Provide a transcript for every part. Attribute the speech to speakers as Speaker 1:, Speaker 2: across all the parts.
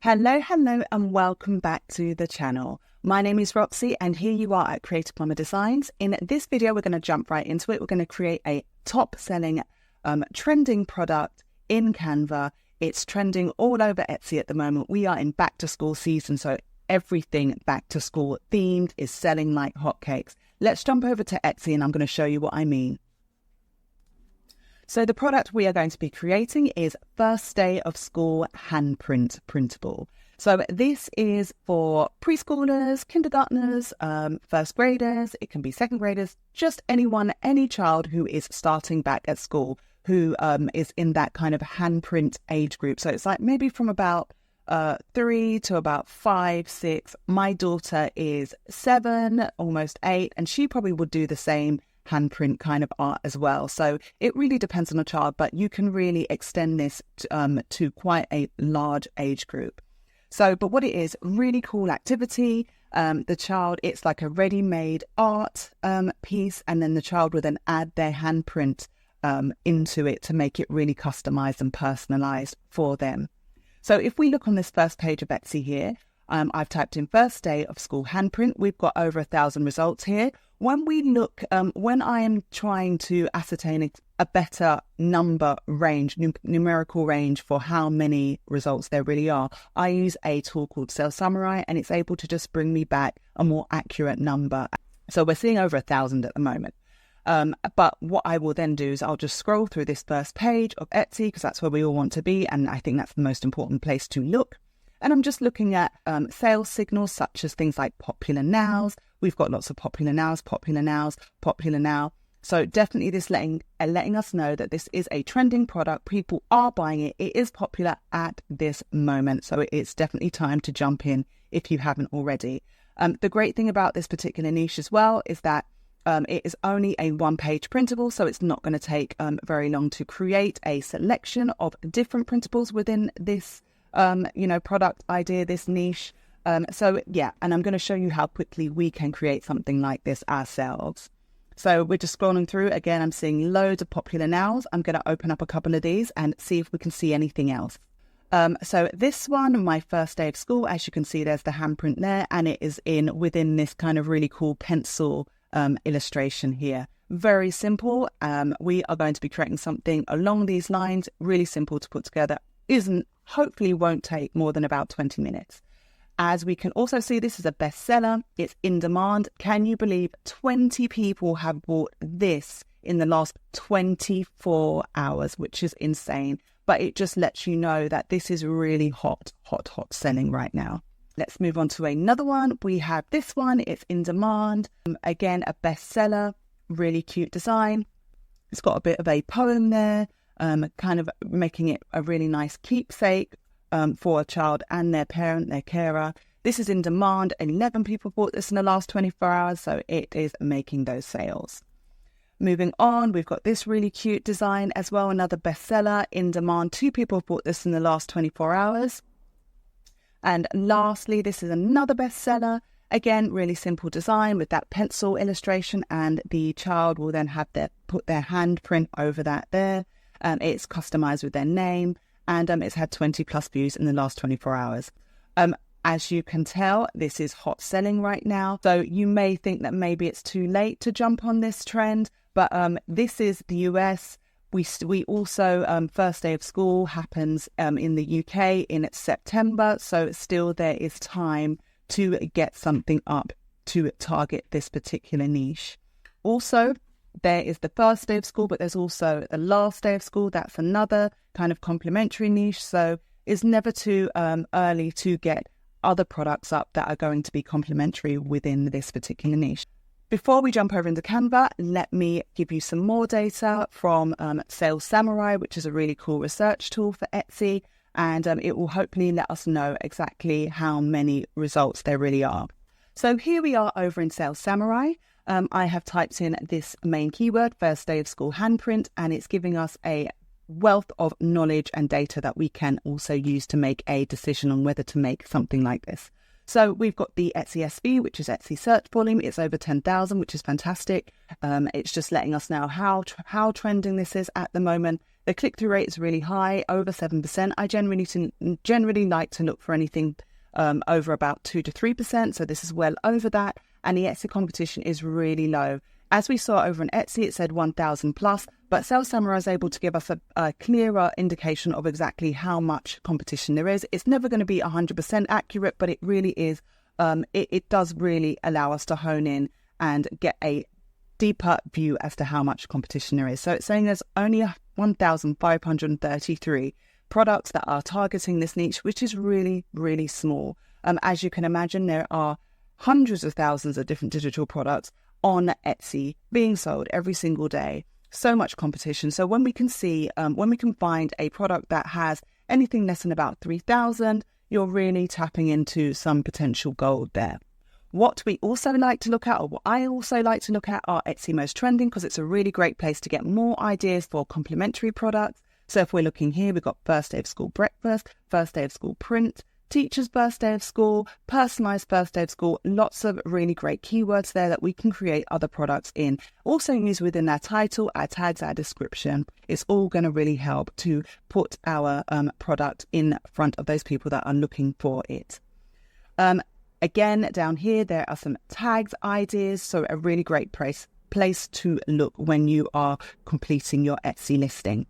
Speaker 1: Hello, and welcome back to the channel. My name is Roxy, and here you are at Creative Plumber Designs. In this video, we're going to jump right into it. We're going to create a top-selling, trending product in Canva. It's trending all over Etsy at the moment. We are in back-to-school season, so everything back-to-school themed is selling like hotcakes. Let's jump over to Etsy, and I'm going to show you what I mean. So the product we are going to be creating is First Day of School Handprint Printable. So this is for preschoolers, kindergartners, first graders, it can be second graders, just anyone, any child who is starting back at school, who is in that kind of handprint age group. So it's like maybe from about 3 to about 5, 6. My daughter is 7, almost 8, and she probably would do the same handprint kind of art as well. So it really depends on the child, but you can really extend this to quite a large age group. So, but what it is, really cool activity. The child, it's like a ready-made art piece, and then the child will then add their handprint into it to make it really customized and personalized for them. So if we look on this first page of Etsy here, I've typed in First Day of School Handprint. We've got over 1,000 results here. When we look, when I am trying to ascertain a better number range, numerical range for how many results there really are, I use a tool called Resell Samurai, and it's able to just bring me back a more accurate number. So we're seeing over 1,000 at the moment. But what I will then do is I'll just scroll through this first page of Etsy, because that's where we all want to be, and I think that's the most important place to look. And I'm just looking at sales signals such as things like popular nows. We've got lots of popular nows, popular now. So definitely this letting us know that this is a trending product. People are buying it. It is popular at this moment. So it's definitely time to jump in if you haven't already. The great thing about this particular niche as well is that it is only a one-page printable, so it's not going to take very long to create a selection of different printables within this product idea, this niche. So yeah, and I'm going to show you how quickly we can create something like this ourselves. So we're just scrolling through. Again, I'm seeing loads of popular nows. I'm going to open up a couple of these and see if we can see anything else. So this one, my first day of school, as you can see, there's the handprint there, and it is within this kind of really cool pencil illustration here. Very simple. We are going to be creating something along these lines, really simple to put together. Hopefully won't take more than about 20 minutes. As we can also see, this is a bestseller. It's in demand. Can you believe 20 people have bought this in the last 24 hours, which is insane. But it just lets you know that this is really hot selling right now. Let's move on to another one. We have this one. It's in demand. Again, a bestseller, really cute design. It's got a bit of a poem there. Kind of making it a really nice keepsake for a child and their parent, their carer. This is in demand. 11 people bought this in the last 24 hours, so it is making those sales. Moving on, we've got this really cute design as well, another bestseller, in demand. 2 people bought this in the last 24 hours. And lastly, this is another bestseller. Again, really simple design with that pencil illustration, and the child will then put their handprint over that there. It's customized with their name, and it's had 20 plus views in the last 24 hours. As you can tell, this is hot selling right now. So you may think that maybe it's too late to jump on this trend, but this is the US. We also, First Day of School happens in the UK in September. So still there is time to get something up to target this particular niche. Also, there is the first day of school, but there's also the last day of school. That's another kind of complementary niche. So it's never too early to get other products up that are going to be complementary within this particular niche. Before we jump over into Canva, let me give you some more data from Resell Samurai, which is a really cool research tool for Etsy. And it will hopefully let us know exactly how many results there really are. So here we are over in Resell Samurai. I have typed in this main keyword, First Day of School Handprint, and it's giving us a wealth of knowledge and data that we can also use to make a decision on whether to make something like this. So we've got the Etsy SV, which is Etsy search volume. It's over 10,000, which is fantastic. It's just letting us know how trending this is at the moment. The click-through rate is really high, over 7%. I generally like to look for anything over about 2 to 3%. So this is well over that. And the Etsy competition is really low. As we saw over on Etsy, it said 1,000 plus, but Sell Samurai is able to give us a clearer indication of exactly how much competition there is. It's never going to be 100% accurate, but it really is. It does really allow us to hone in and get a deeper view as to how much competition there is. So it's saying there's only 1,533 products that are targeting this niche, which is really, really small. As you can imagine, there are hundreds of thousands of different digital products on Etsy being sold every single day. So much competition. So when we can see, when we can find a product that has anything less than about 3,000, you're really tapping into some potential gold there. What we also like to look at, or what I also like to look at, are Etsy Most Trending, because it's a really great place to get more ideas for complementary products. So if we're looking here, we've got first day of school breakfast, first day of school print, teacher's first day of school, personalized first day of school, lots of really great keywords there that we can create other products in. Also use within our title, our tags, our description. It's all going to really help to put our product in front of those people that are looking for it. Again, down here, there are some tags ideas. So a really great place to look when you are completing your Etsy listing.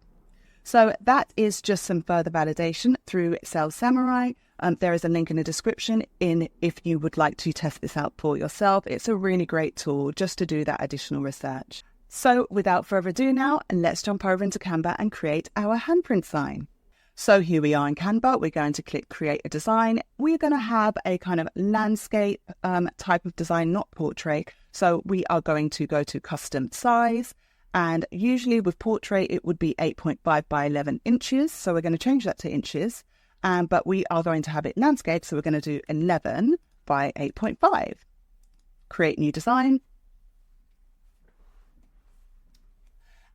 Speaker 1: So that is just some further validation through Sell Samurai. There is a link in the description if you would like to test this out for yourself. It's a really great tool just to do that additional research. So without further ado now, let's jump over into Canva and create our handprint sign. So here we are in Canva. We're going to click create a design. We're going to have a kind of landscape type of design, not portrait. So we are going to go to custom size. And usually with portrait, it would be 8.5 by 11 inches. So we're going to change that to inches. But we are going to have it landscape. So we're going to do 11 by 8.5. Create new design.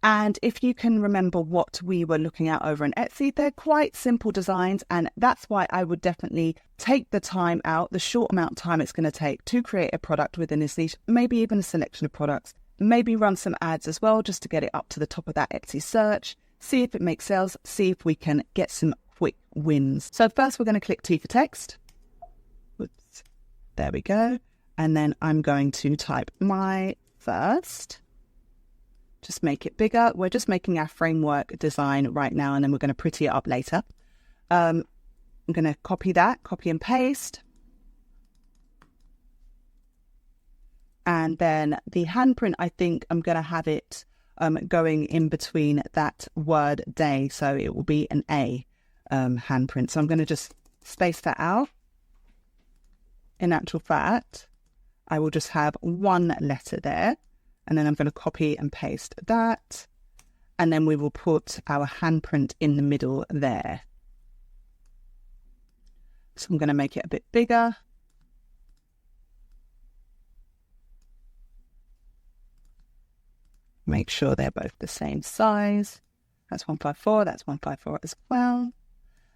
Speaker 1: And if you can remember what we were looking at over on Etsy, they're quite simple designs. And that's why I would definitely take the time out, the short amount of time it's going to take to create a product within this niche, maybe even a selection of products, maybe run some ads as well, just to get it up to the top of that Etsy search, see if it makes sales, see if we can get some quick wins. So first we're going to click T for text. Oops. There we go. And then I'm going to type my first. Just make it bigger. We're just making our framework design right now, and then we're going to pretty it up later. I'm going to copy and paste. And then the handprint, I think I'm going to have it going in between that word day. So it will be an A handprint. So I'm going to just space that out. In actual fact, I will just have one letter there. And then I'm going to copy and paste that. And then we will put our handprint in the middle there. So I'm going to make it a bit bigger. Make sure they're both the same size. That's 154, that's 154 as well.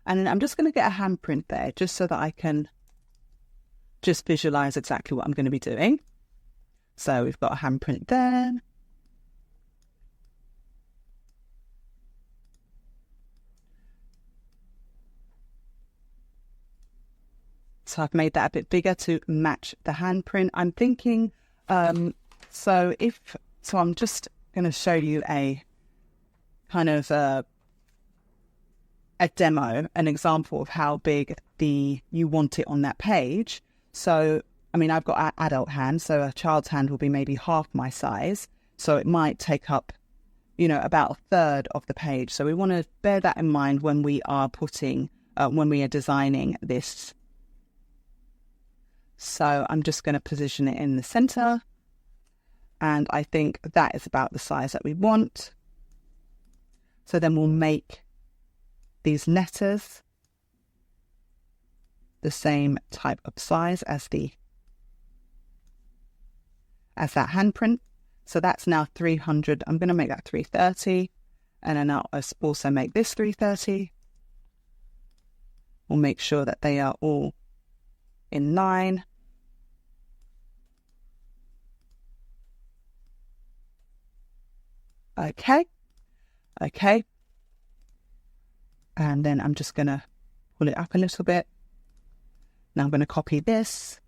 Speaker 1: And then I'm just going to get a handprint there just so that I can just visualize exactly what I'm going to be doing. So we've got a handprint there. So I've made that a bit bigger to match the handprint. I'm thinking, so I'm just going to show you a kind of a demo, an example of how big you want it on that page. So I mean, I've got an adult hand, so a child's hand will be maybe half my size. So it might take up, about a third of the page. So we want to bear that in mind when we are when we are designing this. So I'm just going to position it in the center. And I think that is about the size that we want. So then we'll make these letters the same type of size as that handprint. So that's now 300. I'm going to make that 330. And then I'll also make this 330. We'll make sure that they are all in line. Okay. And then I'm just going to pull it up a little bit. Now I'm going to copy this.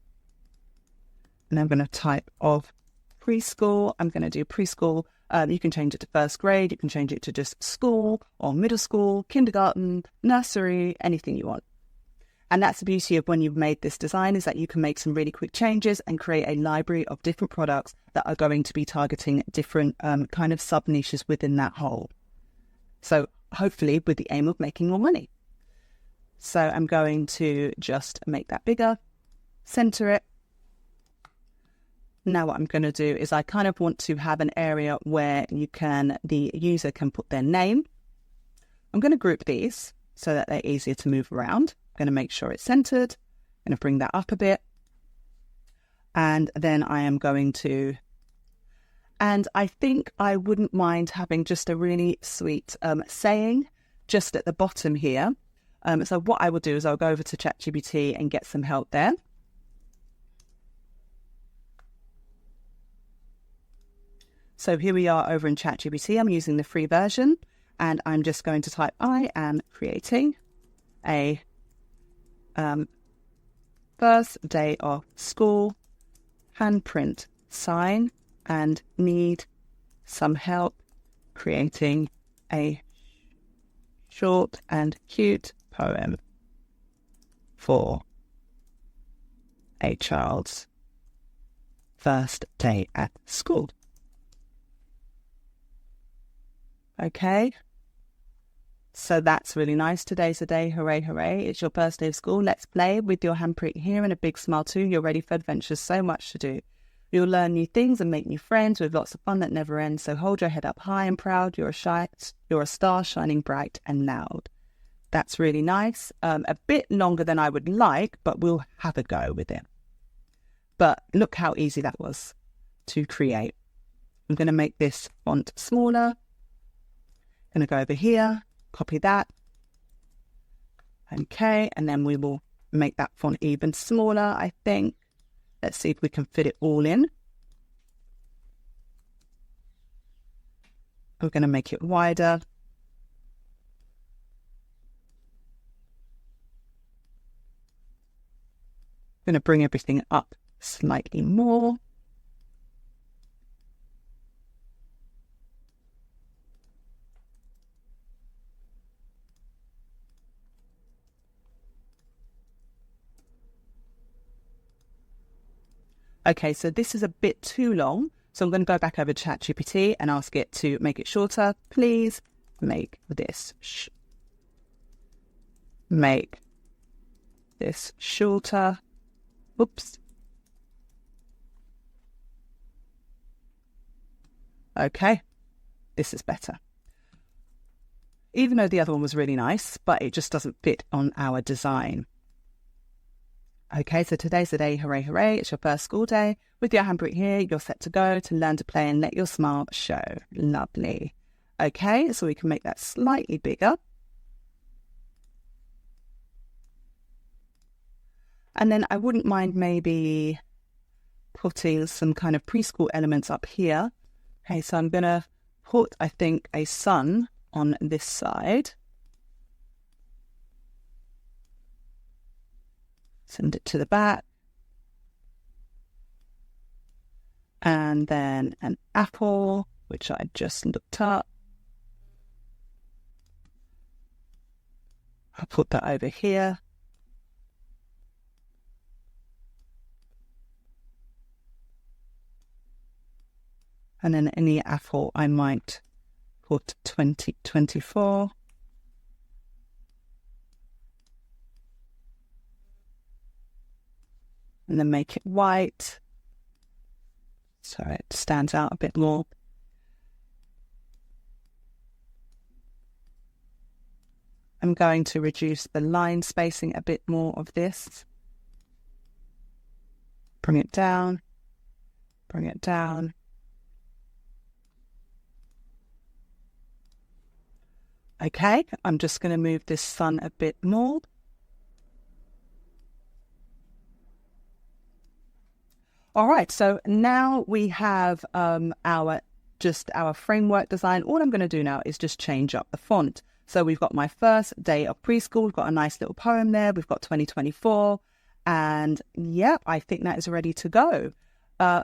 Speaker 1: And I'm going to type of preschool. I'm going to do preschool. You can change it to first grade. You can change it to just school or middle school, kindergarten, nursery, anything you want. And that's the beauty of when you've made this design, is that you can make some really quick changes and create a library of different products that are going to be targeting different kind of sub niches within that whole. So hopefully with the aim of making more money. So I'm going to just make that bigger, center it. Now what I'm going to do is I kind of want to have an area where the user can put their name. I'm going to group these so that they're easier to move around. I'm going to make sure it's centered. I'm going to bring that up a bit. And then I am going to, and I think I wouldn't mind having just a really sweet saying just at the bottom here. So what I will do is I'll go over to ChatGPT and get some help there. So here we are over in ChatGPT. I'm using the free version, and I'm just going to type, I am creating a first day of school handprint sign and need some help creating a short and cute poem for a child's first day at school. Okay, so that's really nice. Today's the day. Hooray, hooray. It's your first day of school. Let's play with your handprint here and a big smile too. You're ready for adventures. So much to do. You'll learn new things and make new friends with lots of fun that never ends. So hold your head up high and proud. You're a star shining bright and loud. That's really nice. A bit longer than I would like, but we'll have a go with it. But look how easy that was to create. I'm going to make this font smaller. Going to go over here, copy that. Okay, and then we will make that font even smaller, I think. Let's see if we can fit it all in. We're going to make it wider. Going to bring everything up slightly more. Okay, so this is a bit too long, so I'm going to go back over to ChatGPT and ask it to make it shorter. Please make this shorter. Oops. Okay, this is better. Even though the other one was really nice, but it just doesn't fit on our design. Okay, so today's the day. Hooray, hooray. It's your first school day. With your handprint here, you're set to go, to learn to play and let your smile show. Lovely. Okay, so we can make that slightly bigger. And then I wouldn't mind maybe putting some kind of preschool elements up here. Okay, so I'm going to put, I think, a sun on this side. Send it to the back. And then an apple, which I just looked up. I'll put that over here. And then in the apple, I might put 2024. And then make it white, so it stands out a bit more. I'm going to reduce the line spacing a bit more of this. Bring it down, bring it down. Okay, I'm just going to move this sun a bit more. All right, so now we have our framework design. All I'm going to do now is just change up the font. So we've got my first day of preschool. We've got a nice little poem there. We've got 2024. And yeah, I think that is ready to go.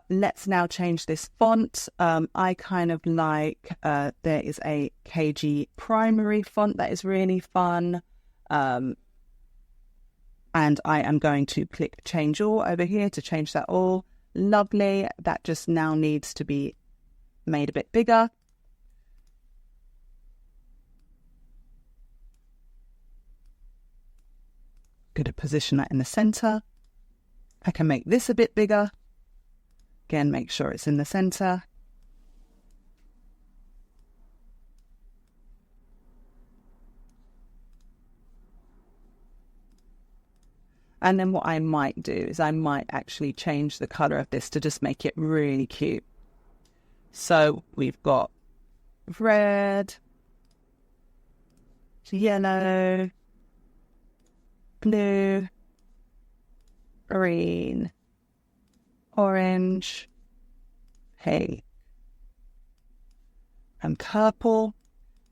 Speaker 1: Let's now change this font. I kind of like, there is a KG primary font that is really fun. And I am going to click change all over here to change that all. Lovely. That just now needs to be made a bit bigger. Going to position that in the center. I can make this a bit bigger. Again, make sure it's in the center. And then what I might do is I might actually change the color of this to just make it really cute. So we've got red, yellow, blue, green, orange, pink, and purple.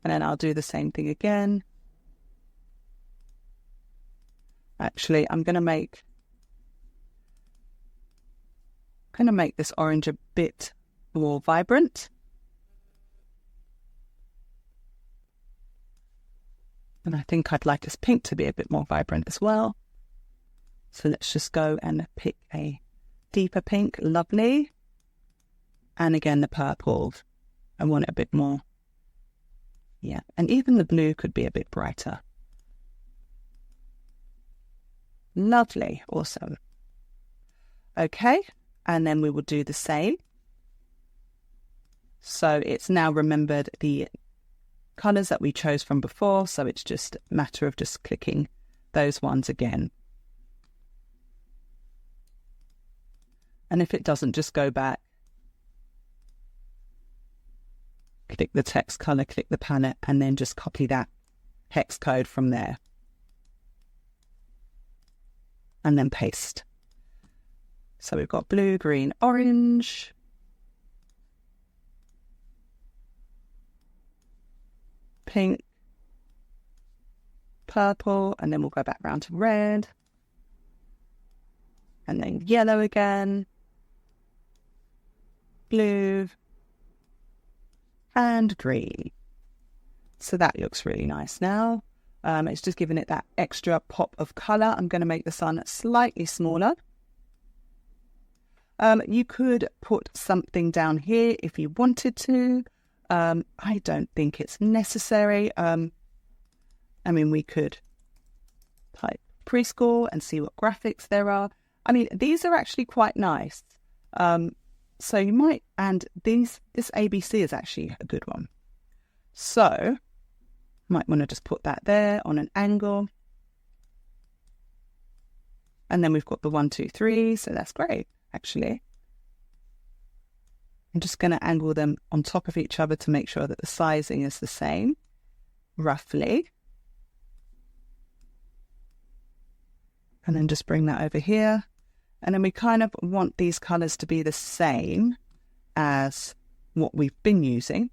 Speaker 1: And then I'll do the same thing again. Actually, I'm going to make this orange a bit more vibrant. And I think I'd like this pink to be a bit more vibrant as well. So let's just go and pick a deeper pink. Lovely. And again, the purple. I want it a bit more. Yeah. And even the blue could be a bit brighter. Lovely. Awesome. Okay. And then we will do the same. So it's now remembered the colors that we chose from before. So it's just a matter of just clicking those ones again. And if it doesn't, just go back, click the text color, click the palette, and then just copy that hex code from there. And then paste. So we've got blue, green, orange. Pink. Purple. And then we'll go back round to red. And then yellow again. Blue. And green. So that looks really nice now. It's just giving it that extra pop of colour. I'm going to make the sun slightly smaller. You could put something down here if you wanted to. I don't think it's necessary. I mean, we could type preschool and see what graphics there are. I mean, these are actually quite nice. So you might, and this ABC is actually a good one. So might want to just put that there on an angle. And then we've got the 1, 2, 3. So that's great, actually. I'm just going to angle them on top of each other to make sure that the sizing is the same, roughly. And then just bring that over here. And then we kind of want these colors to be the same as what we've been using.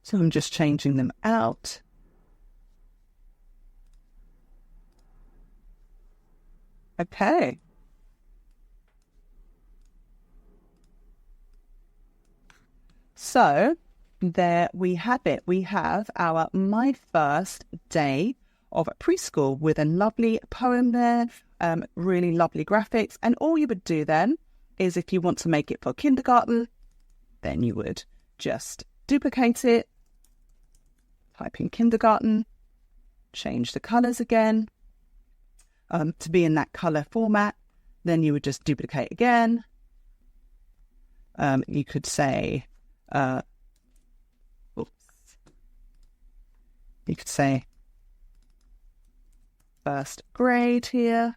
Speaker 1: So I'm just changing them out. Okay. So there we have it. We have our My First Day of Preschool with a lovely poem there, really lovely graphics. And all you would do then is if you want to make it for kindergarten, then you would just duplicate it, type in kindergarten, change the colors again to be in that color format. Then you would just duplicate again. You could say, you could say first grade here.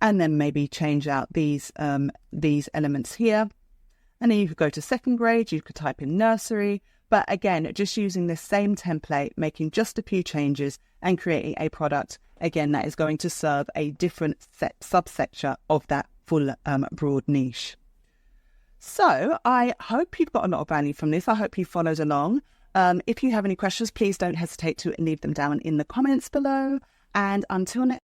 Speaker 1: And then maybe change out these elements here. And then you could go to second grade, you could type in nursery. But again, just using the same template, making just a few changes and creating a product, again, that is going to serve a different subsector of that full broad niche. So I hope you've got a lot of value from this. I hope you followed along. If you have any questions, please don't hesitate to leave them down in the comments below. And until next